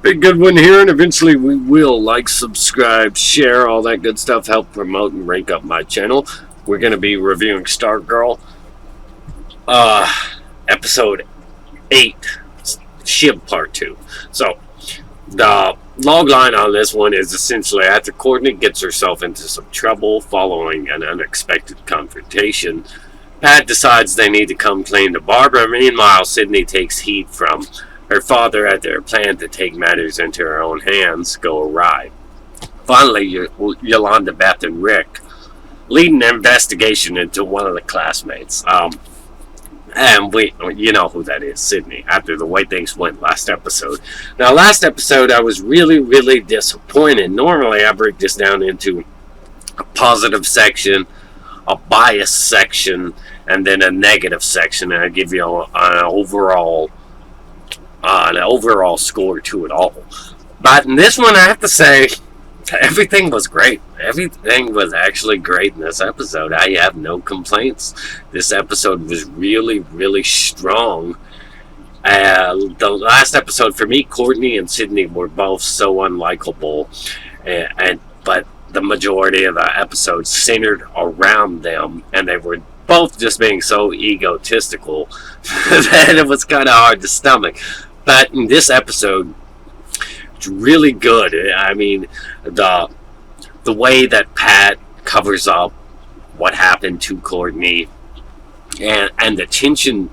Big good one here, and eventually we will like, subscribe, share, all that good stuff, help promote and rank up my channel. We're going to be reviewing Stargirl, episode 8, Shiv Part 2. So, the logline on this one is essentially after Courtney gets herself into some trouble following an unexpected confrontation, Pat decides they need to come clean to Barbara. Meanwhile, Sydney takes heat from her father at their plan to take matters into her own hands go awry. Finally, Yolanda, Beth and Rick lead an investigation into one of the classmates. And you know who that is, Sydney, after the way things went last episode. Now, last episode, I was really, really disappointed. Normally, I break this down into a positive section, a bias section, and then a negative section, and I give you an overall score to it all. But in this one, I have to say, everything was great. Everything was actually great in this episode. I have no complaints. This episode was really, really strong. The last episode, for me, Courtney and Sydney were both so unlikable, but the majority of the episode centered around them, and they were both just being so egotistical that it was kind of hard to stomach. But in this episode, it's really good. I mean, the way that Pat covers up what happened to Courtney, and the tension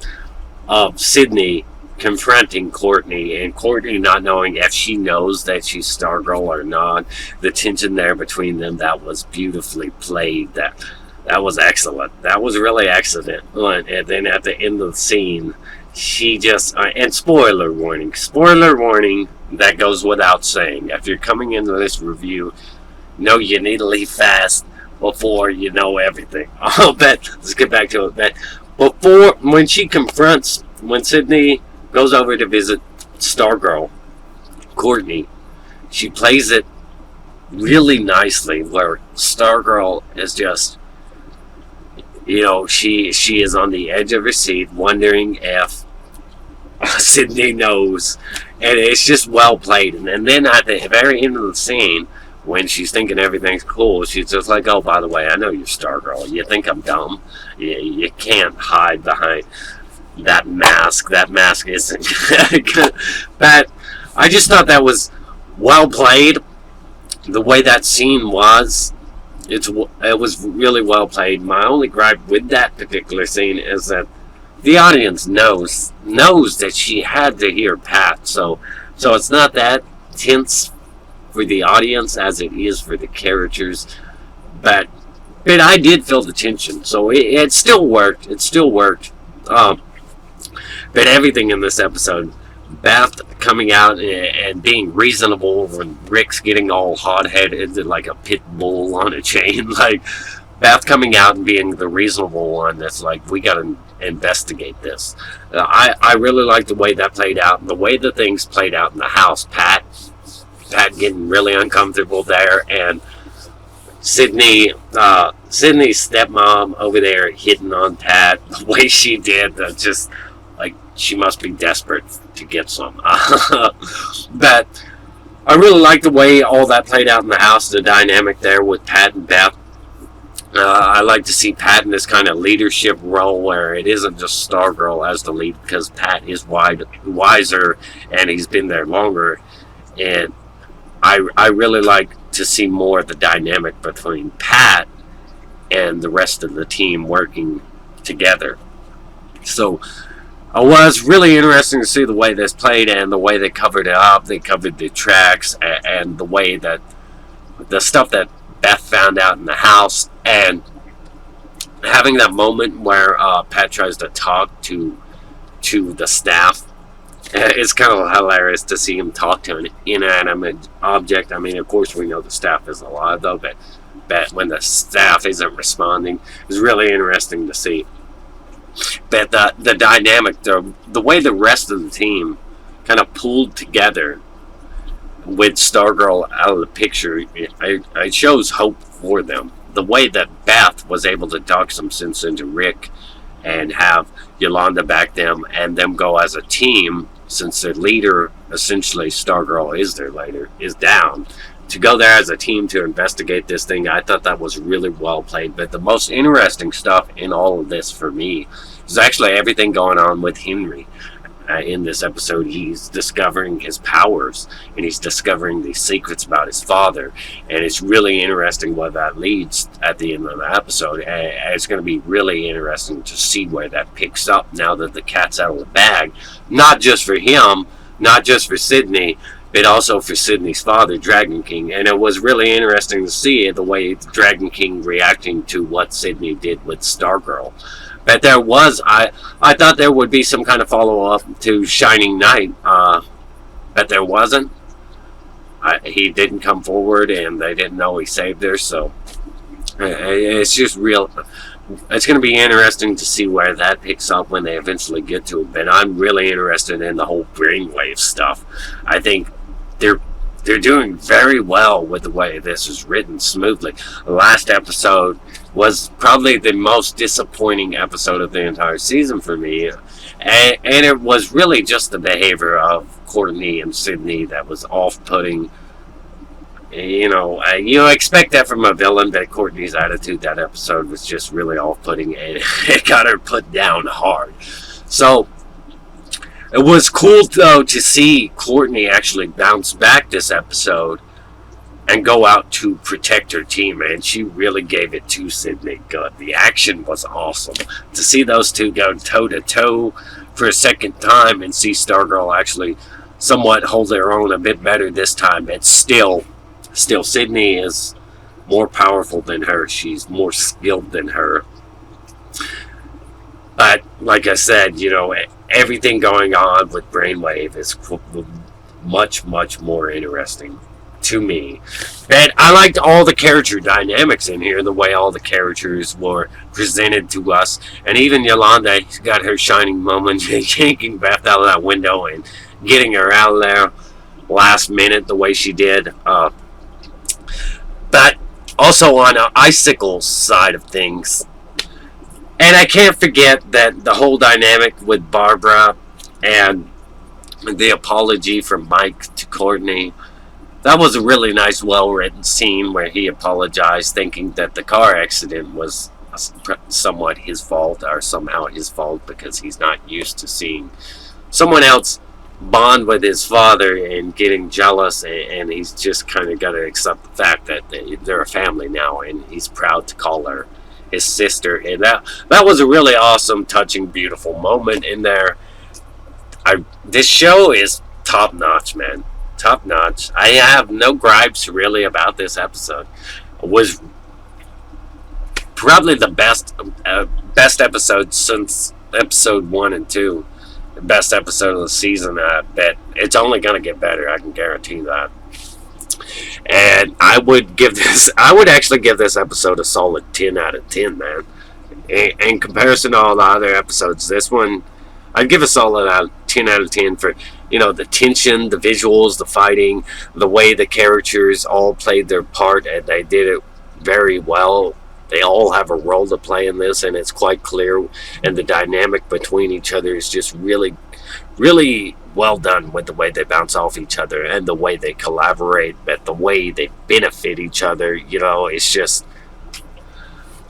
of Sydney confronting Courtney, and Courtney not knowing if she knows that she's Stargirl or not, the tension there between them, that was beautifully played. That was excellent. That was really excellent. And then at the end of the scene, she just, and spoiler warning, that goes without saying. If you're coming into this review, know you need to leave fast before you know everything. Let's get back to it. But when Sydney goes over to visit Stargirl, Courtney, she plays it really nicely, where Stargirl is just, she is on the edge of her seat, wondering if Sydney knows, and it's just well played. And then at the very end of the scene, when she's thinking everything's cool, she's just like, "Oh, by the way, I know you're Stargirl. You think I'm dumb? You can't hide behind that mask. That mask isn't." But I just thought that was well played. The way that scene was, it was really well played. My only gripe with that particular scene is that the audience knows that she had to hear Pat, so it's not that tense for the audience as it is for the characters, but I did feel the tension, so it still worked. But everything in this episode, Beth coming out and being reasonable when Rick's getting all hot-headed like a pit bull on a chain, like Beth coming out and being the reasonable one that's like, we gotta investigate this. I really like the way that played out, and the way the things played out in the house. Pat getting really uncomfortable there, and Sydney's stepmom over there hitting on Pat the way she did, just like she must be desperate to get some. But I really like the way all that played out in the house, the dynamic there with Pat and Beth. I like to see Pat in this kind of leadership role where it isn't just Stargirl as the lead, because Pat is wiser and he's been there longer. And I really like to see more of the dynamic between Pat and the rest of the team working together. So it was really interesting to see the way this played and the way they covered it up. They covered the tracks and the way that the stuff that Beth found out in the house, and having that moment where Pat tries to talk to the staff. It's kind of hilarious to see him talk to an inanimate object. I mean, of course, we know the staff is alive, though, but when the staff isn't responding, it's really interesting to see. But the dynamic, the way the rest of the team kind of pulled together with Stargirl out of the picture, it shows hope for them. The way that Beth was able to talk some sense into Rick and have Yolanda back them and them go as a team since their leader, essentially Stargirl is their leader, is down, to go there as a team to investigate this thing. I thought that was really well played. But the most interesting stuff in all of this for me is actually everything going on with Henry. In this episode, he's discovering his powers, and he's discovering these secrets about his father, and it's really interesting what that leads at the end of the episode. And it's going to be really interesting to see where that picks up now that the cat's out of the bag, not just for him, not just for Sydney, but also for Sydney's father, Dragon King. And it was really interesting to see the way Dragon King reacting to what Sydney did with Stargirl. But there was, I thought there would be some kind of follow-up to Shining Knight, but there wasn't. He didn't come forward, and they didn't know he saved her, so it's just real. It's going to be interesting to see where that picks up when they eventually get to it. But I'm really interested in the whole brainwave stuff. I think they're doing very well with the way this is written smoothly. The last episode was probably the most disappointing episode of the entire season for me. And it was really just the behavior of Courtney and Sydney that was off-putting. You expect that from a villain, but Courtney's attitude that episode was just really off-putting, and it got her put down hard. So it was cool, though, to see Courtney actually bounce back this episode and go out to protect her team, and she really gave it to Sydney good. The action was awesome. To see those two go toe-to-toe for a second time and see Stargirl actually somewhat hold their own a bit better this time, but still Sydney is more powerful than her. She's more skilled than her. But, like I said, everything going on with Brainwave is much, much more interesting to me. But I liked all the character dynamics in here, the way all the characters were presented to us. And even Yolanda got her shining moment, yanking Beth out of that window and getting her out of there last minute the way she did. But also on an Icicle side of things, and I can't forget that the whole dynamic with Barbara and the apology from Mike to Courtney, that was a really nice, well-written scene where he apologized, thinking that the car accident was somewhat his fault, or somehow his fault, because he's not used to seeing someone else bond with his father and getting jealous, and he's just kind of got to accept the fact that they're a family now, and he's proud to call her his sister. And that was a really awesome, touching, beautiful moment in there. This show is top notch, man. Top notch. I have no gripes really about this episode. It was probably the best episode since episode 1 and 2. The best episode of the season. I bet it's only going to get better. I can guarantee that. And I would actually give this episode a solid 10 out of 10, man. In comparison to all the other episodes, this one, I'd give a solid 10 out of 10 for, the tension, the visuals, the fighting, the way the characters all played their part, and they did it very well. They all have a role to play in this, and it's quite clear, and the dynamic between each other is just really, really well done with the way they bounce off each other and the way they collaborate, but the way they benefit each other. It's just,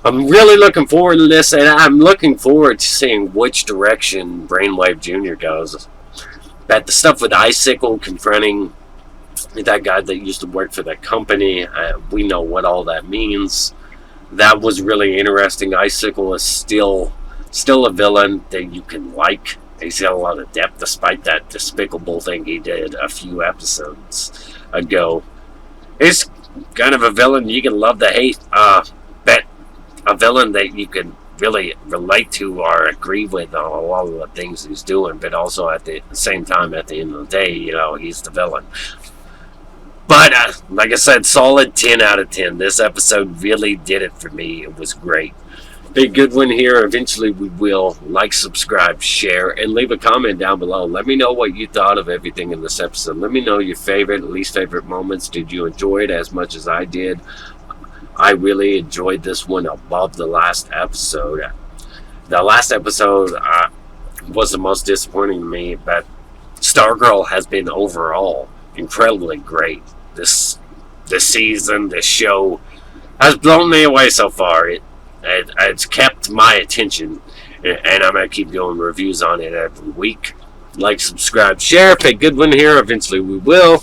I'm really looking forward to this, and I'm looking forward to seeing which direction Brainwave Jr. goes. But the stuff with Icicle confronting that guy that used to work for that company, we know what all that means. That was really interesting. Icicle is still a villain that you can like. He's got a lot of depth despite that despicable thing he did a few episodes ago. He's kind of a villain you can love to hate, but a villain that you can really relate to or agree with on a lot of the things he's doing, but also at the same time, at the end of the day, he's the villain. But, like I said, solid 10 out of 10. This episode really did it for me. It was great. Big good one here. Eventually we will like, subscribe, share, and leave a comment down below. Let me know what you thought of everything in this episode. Let me know your favorite, least favorite moments. Did you enjoy it as much as I did? I really enjoyed this one above the last episode. The last episode was the most disappointing to me, but Stargirl has been overall incredibly great. This season, this show has blown me away so far. It's kept my attention, and I'm gonna keep doing reviews on it every week. Like, subscribe, share. If a good one here, eventually we will.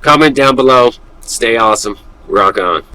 Comment down below. Stay awesome. Rock on.